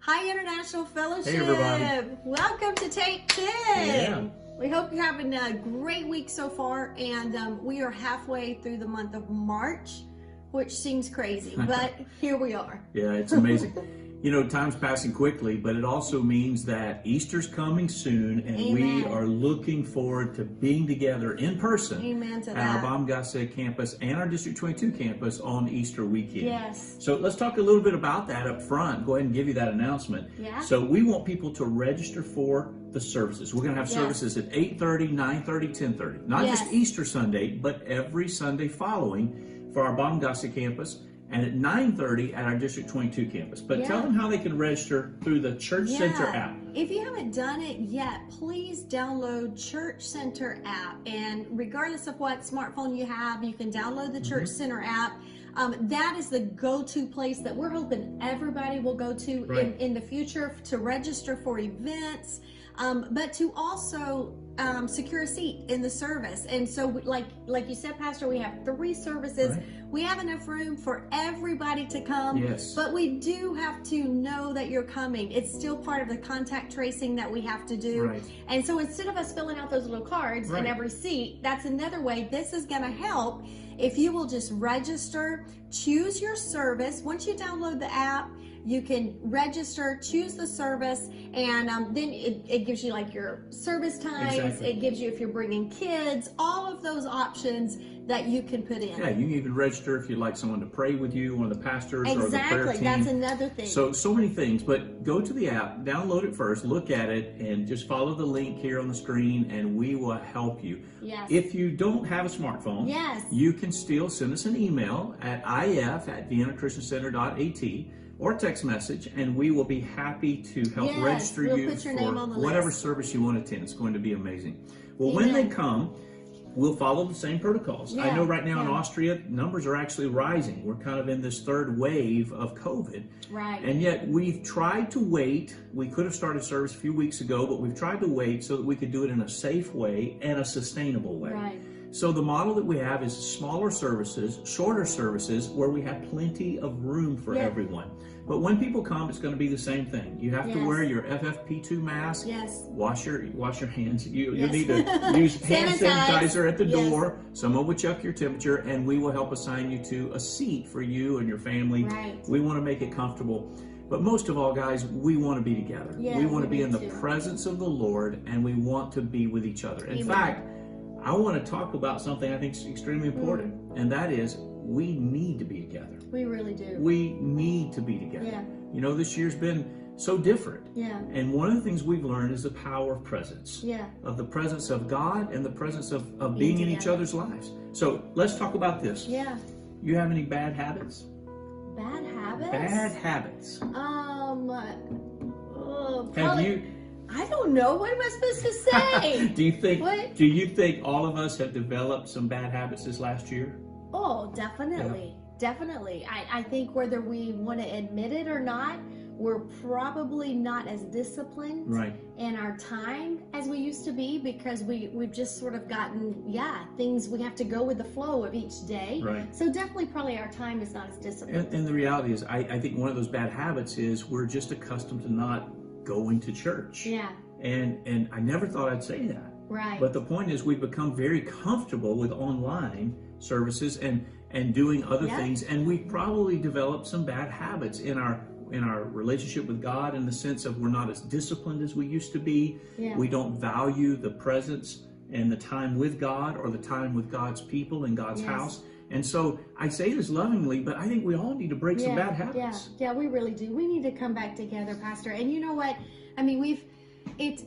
Hi, International Fellowship. Hey, everybody. Welcome to Take 10. Yeah. We hope you're having a great week so far, and we are halfway through the month of March, which seems crazy, but here we are. Yeah, it's amazing. You know, time's passing quickly, but it also means that Easter's coming soon, and Amen. we are looking forward to being together in person Amen to at that. our Baumgasse campus and our District 22 campus on Easter weekend. Yes. So let's talk a little bit about that up front. Go ahead and give you that announcement. Yeah. So we want people to register for the services. We're going to have services at 8:30, 9:30, 10:30. Not just Easter Sunday, but every Sunday following for our Baumgasse campus, and at 9:30 at our District 22 campus. But tell them how they can register through the Church Center app. If you haven't done it yet, please download Church Center app. And regardless of what smartphone you have, you can download the Church Center app. That is the go-to place that we're hoping everybody will go to in the future to register for events, but to also secure a seat in the service. And so like you said, Pastor, we have 3 services. We have enough room for everybody to come, but we do have to know that you're coming. It's still part of the contact tracing that we have to do. And so instead of us filling out those little cards in every seat, that's another way this is going to help. If you will just register, choose your service. Once you download the app, you can register, choose the service, and then it gives you like your service times. It gives you if you're bringing kids, all of those options that you can put in. Yeah, you can even register if you'd like someone to pray with you, one of the pastors or the prayer team. That's another thing. So many things, but go to the app, download it first, look at it, and just follow the link here on the screen, and we will help you. If you don't have a smartphone, you can still send us an email at if@viennachristiancenter.at or text message, and we will be happy to help register you for whatever service you want to attend. It's going to be amazing. Well, when they come, we'll follow the same protocols. I know right now in Austria, numbers are actually rising. We're kind of in this third wave of COVID. And yet we've tried to wait. We could have started service a few weeks ago, but we've tried to wait so that we could do it in a safe way and a sustainable way. So the model that we have is smaller services, shorter services, where we have plenty of room for everyone. But when people come, it's going to be the same thing. You have to wear your FFP2 mask. Wash your hands. You need to use hand sanitizer at the door. Someone will check your temperature, and we will help assign you to a seat for you and your family. We want to make it comfortable. But most of all, guys, we want to be together. We want to be in the presence of the Lord, and we want to be with each other. In fact, I want to talk about something I think is extremely important, and that is we need to be together. We really do. We need to be together. You know, this year's been so different. And one of the things we've learned is the power of presence. Of the presence of God and the presence of being in each other's lives. So let's talk about this. You have any bad habits? Bad habits? Bad habits. Have you? I don't know. What am I supposed to say? Do you think all of us have developed some bad habits this last year? Oh, definitely. Definitely. I think whether we want to admit it or not, we're probably not as disciplined in our time as we used to be, because we've just sort of gotten, things, we have to go with the flow of each day. So definitely probably our time is not as disciplined. And the reality is, I think one of those bad habits is we're just accustomed to not going to church. And I never thought I'd say that. But the point is, we've become very comfortable with online services and doing other things, and we've probably developed some bad habits in our relationship with God, in the sense of we're not as disciplined as we used to be. We don't value the presence and the time with God, or the time with God's people in God's house. And so I say this lovingly, but I think we all need to break some bad habits. Yeah, we really do. We need to come back together, Pastor. And you know what? I mean, it's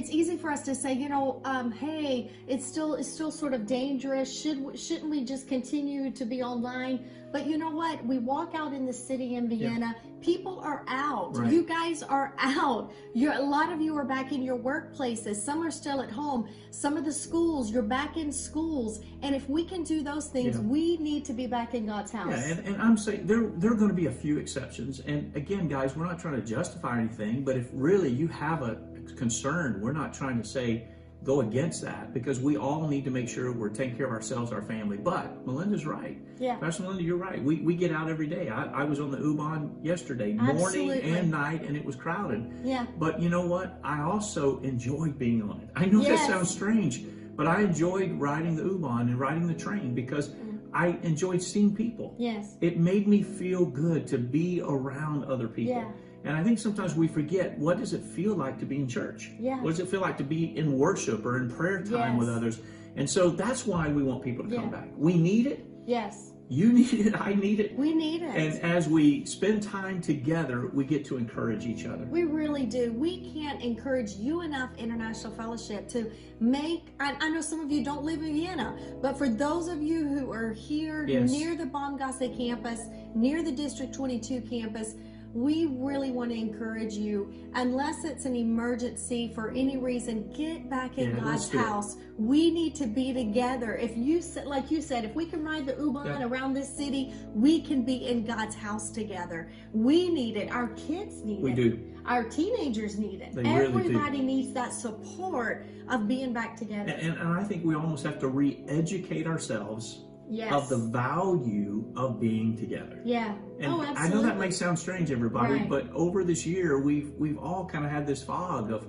easy for us to say, you know, hey, it's still sort of dangerous. Shouldn't we just continue to be online? But you know what? We walk out in the city in Vienna. People are out. You guys are out. A lot of you are back in your workplaces. Some are still at home. Some of the schools, you're back in schools. And if we can do those things, we need to be back in God's house. And I'm saying there are going to be a few exceptions. And again, guys, we're not trying to justify anything, but if really you have a concern, we're not trying to say go against that, because we all need to make sure we're taking care of ourselves, our family. But Melinda's right. Yeah. Pastor Melinda, you're right. We get out every day. I was on the U-Bahn yesterday, morning and night, and it was crowded. Yeah. But you know what? I also enjoyed being on it. I know that sounds strange, but I enjoyed riding the U-Bahn and riding the train because I enjoyed seeing people. Yes. It made me feel good to be around other people. Yeah. And I think sometimes we forget, what does it feel like to be in church? Yeah. What does it feel like to be in worship or in prayer time with others? And so that's why we want people to come back. We need it. Yes. You need it. I need it. We need it. And as we spend time together, we get to encourage each other. We really do. We can't encourage you enough, International Fellowship, to make, I know some of you don't live in Vienna, but for those of you who are here near the Baumgasse campus, near the District 22 campus, we really want to encourage you, unless it's an emergency for any reason, get back in God's house. We need to be together. If you said, like you said, if we can ride the U-Bahn around this city, we can be in God's house together. We need it. Our kids need it. We do. Our teenagers need it. They Everybody really do. Needs that support of being back together. And I think we almost have to re-educate ourselves of the value of being together. Yeah. And absolutely. I know that may sound strange, everybody, but over this year, we've all kind of had this fog of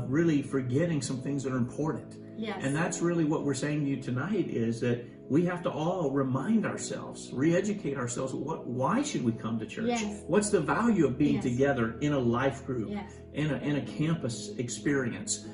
really forgetting some things that are important. Yes. And that's really what we're saying to you tonight, is that we have to all remind ourselves, re-educate ourselves. Why should we come to church? Yes. What's the value of being together in a life group, in a campus experience?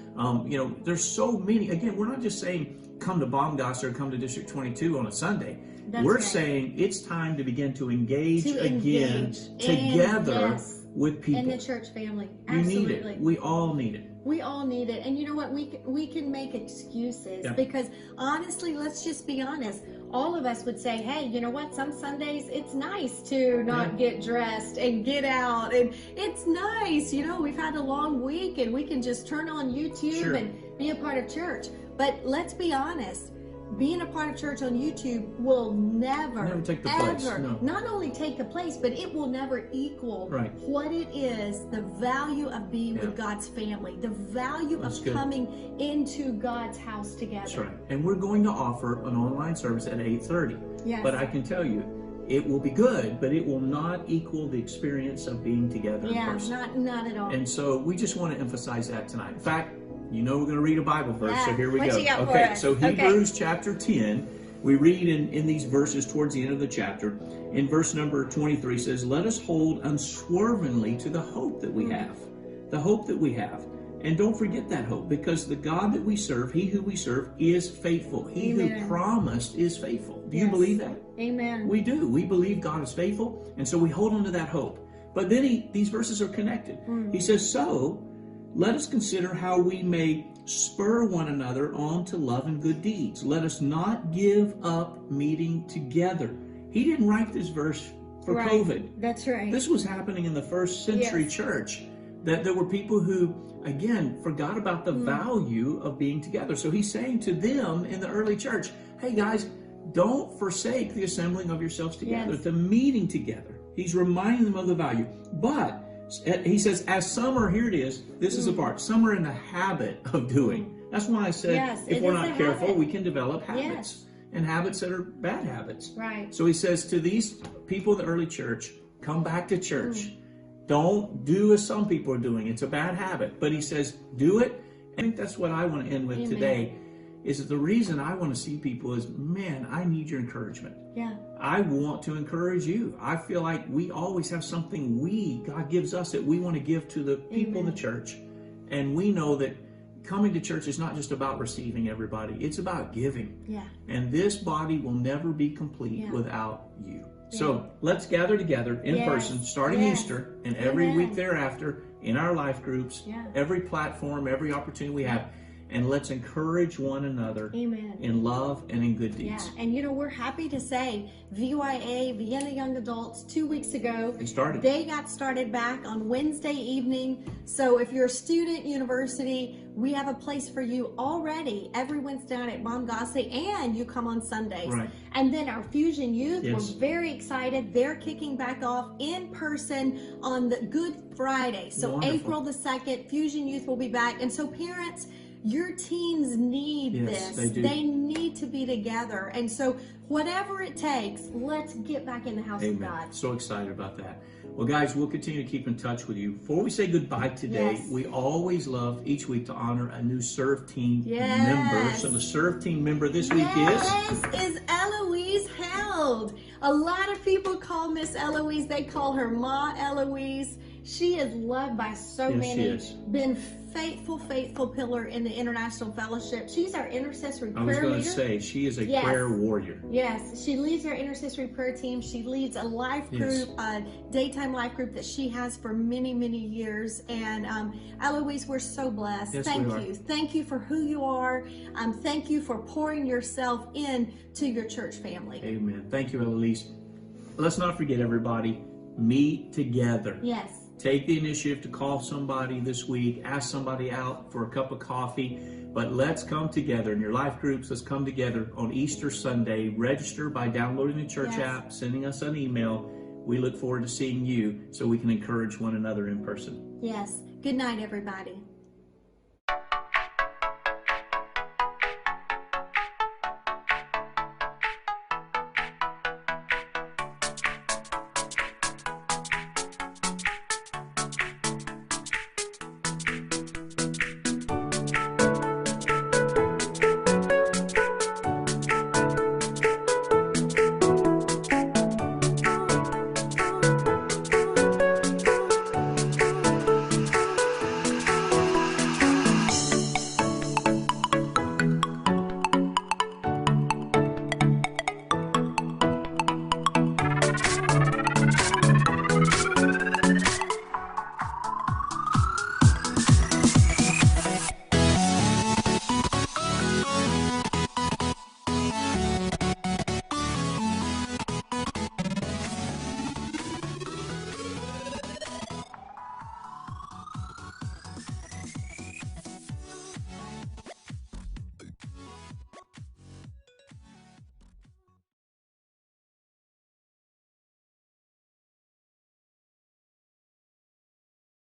There's so many. Again, we're not just saying come to Baumgasse or come to District 22 on a Sunday. We're saying it's time to begin to engage again together with people. In the church family. Absolutely. You need it. We all need it. We all need it. And you know what? We can make excuses because honestly, let's just be honest. All of us would say, hey, you know what? Some Sundays it's nice to not get dressed and get out. And it's nice. We've had a long week and we can just turn on YouTube and be a part of church. But let's be honest. Being a part of church on YouTube will never take the place. Not only take the place, but it will never equal what it is, the value of being with God's family, the value of coming into God's house together. That's right. And we're going to offer an online service at 8:30. Yes. But I can tell you, it will be good, but it will not equal the experience of being together in person. Not at all. And so we just want to emphasize that tonight. In fact, we're going to read a Bible verse, so here we go. What you got for us? So Hebrews chapter 10, we read in these verses towards the end of the chapter. In verse number 23 says, let us hold unswervingly to the hope that we have. The hope that we have. And don't forget that hope, because the God that we serve, He who we serve, is faithful. He who promised is faithful. Do you believe that? Amen. We do. We believe God is faithful, and so we hold on to that hope. But then these verses are connected. He says, so let us consider how we may spur one another on to love and good deeds. Let us not give up meeting together. He didn't write this verse for COVID. That's right. This was happening in the first century church, that there were people who, again, forgot about the value of being together. So he's saying to them in the early church, hey guys, don't forsake the assembling of yourselves together, the meeting together. He's reminding them of the value. But he says, as some are, here it is, this is the part, some are in the habit of doing. That's why I said, if we're not careful, we can develop habits, and habits that are bad habits. Right. So he says to these people in the early church, come back to church. Don't do as some people are doing. It's a bad habit. But he says, do it. I think that's what I want to end with today, is that the reason I want to see people is, man, I need your encouragement. Yeah. I want to encourage you. I feel like we always have something God gives us that we want to give to the people in the church. And we know that coming to church is not just about receiving everybody. It's about giving. Yeah. And this body will never be complete without you. So let's gather together in person, starting Easter, and every week thereafter in our life groups, every platform, every opportunity we have. And let's encourage one another in love and in good deeds. Yeah, and we're happy to say VYA, Vienna Young Adults, 2 weeks ago, they got started back on Wednesday evening. So if you're a student, university, we have a place for you already every Wednesday night at Baumgasse, and you come on Sundays. Right. And then our Fusion Youth, we're very excited. They're kicking back off in person on the Good Friday. So April the 2nd, Fusion Youth will be back. And so parents, Your teens need Yes, this. they do. They need to be together. And so whatever it takes, let's get back in the house of God. So excited about that. Well, guys, we'll continue to keep in touch with you. Before we say goodbye today, we always love each week to honor a new Serve Team member. So the Serve Team member this week is Eloise Held. A lot of people call Miss Eloise, they call her Ma Eloise. She is loved by so many. She is. Been faithful pillar in the International Fellowship. She's our intercessory prayer leader. I was going to say, she is a prayer warrior. Yes, she leads our intercessory prayer team. She leads a life group, a daytime life group that she has for many years. And Eloise, we're so blessed. Yes, thank you. Thank you for who you are. Thank you for pouring yourself in to your church family. Amen. Thank you, Eloise. Let's not forget, everybody, meet together. Yes. Take the initiative to call somebody this week, ask somebody out for a cup of coffee, but let's come together in your life groups. Let's come together on Easter Sunday. Register by downloading the church app, sending us an email. We look forward to seeing you so we can encourage one another in person. Yes. Good night, everybody.